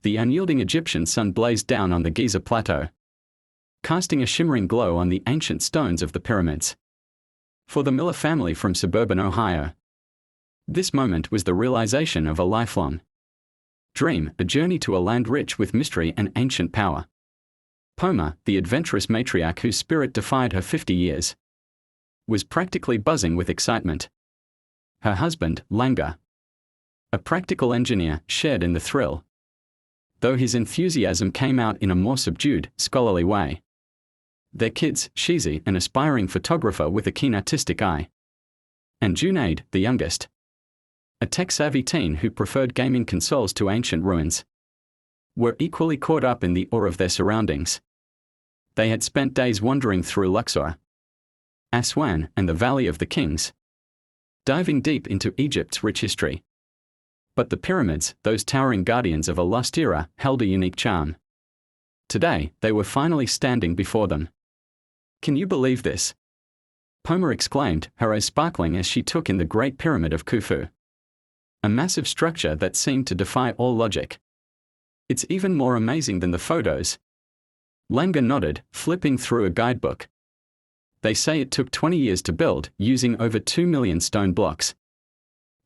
The unyielding Egyptian sun blazed down on the Giza plateau, casting a shimmering glow on the ancient stones of the pyramids. For the Miller family from suburban Ohio, this moment was the realization of a lifelong dream, a journey to a land rich with mystery and ancient power. Poma, the adventurous matriarch whose spirit defied her 50 years, was practically buzzing with excitement. Her husband, Langa, a practical engineer, shared in the thrill, though his enthusiasm came out in a more subdued, scholarly way. Their kids, Shizi, an aspiring photographer with a keen artistic eye, and Junaid, the youngest, a tech-savvy teen who preferred gaming consoles to ancient ruins, were equally caught up in the awe of their surroundings. They had spent days wandering through Luxor, Aswan, and the Valley of the Kings, diving deep into Egypt's rich history. But the pyramids, those towering guardians of a lost era, held a unique charm. Today, they were finally standing before them. "Can you believe this?" Poma exclaimed, her eyes sparkling as she took in the Great Pyramid of Khufu, a massive structure that seemed to defy all logic. "It's even more amazing than the photos." Langa nodded, flipping through a guidebook. "They say it took 20 years to build, using over 2 million stone blocks.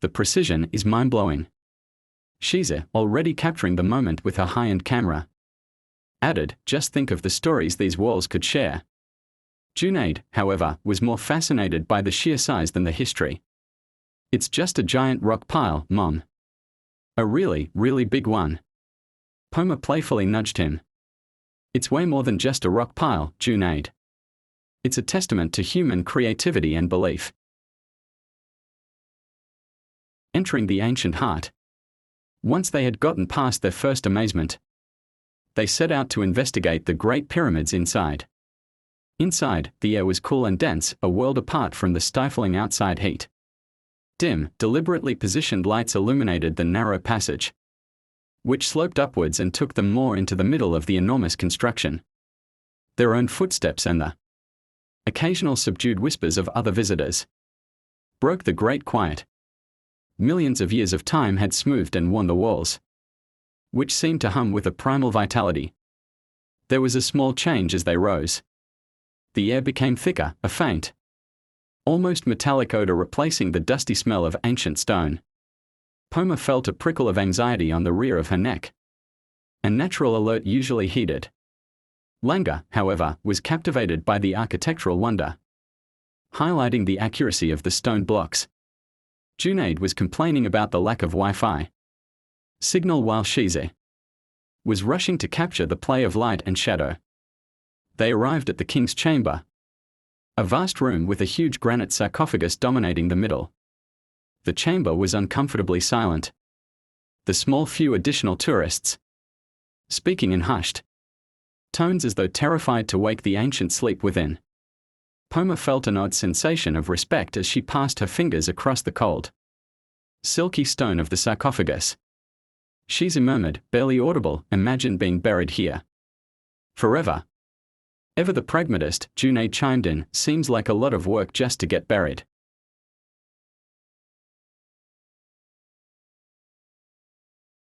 The precision is mind-blowing." Shiza, already capturing the moment with her high-end camera, added, "Just think of the stories these walls could share." Junaid, however, was more fascinated by the sheer size than the history. "It's just a giant rock pile, Mom. A really, really big one." Poma playfully nudged him. "It's way more than just a rock pile, Junaid. It's a testament to human creativity and belief." Entering the ancient heart, once they had gotten past their first amazement, they set out to investigate the Great Pyramids inside. Inside, the air was cool and dense, a world apart from the stifling outside heat. Dim, deliberately positioned lights illuminated the narrow passage, which sloped upwards and took them more into the middle of the enormous construction. Their own footsteps and the occasional subdued whispers of other visitors broke the great quiet. Millions of years of time had smoothed and worn the walls, which seemed to hum with a primal vitality. There was a small change as they rose. The air became thicker, a faint, almost metallic odor replacing the dusty smell of ancient stone. Poma felt a prickle of anxiety on the rear of her neck, a natural alert usually heeded. Langa, however, was captivated by the architectural wonder, highlighting the accuracy of the stone blocks. Junaid was complaining about the lack of Wi-Fi signal while Shiza was rushing to capture the play of light and shadow. They arrived at the king's chamber, a vast room with a huge granite sarcophagus dominating the middle. The chamber was uncomfortably silent, the small few additional tourists speaking in hushed tones as though terrified to wake the ancient sleep within. Poma felt an odd sensation of respect as she passed her fingers across the cold, silky stone of the sarcophagus. Shiza murmured, barely audible, "Imagine being buried here forever." "Ever the pragmatist," Junaid chimed in, "seems like a lot of work just to get buried."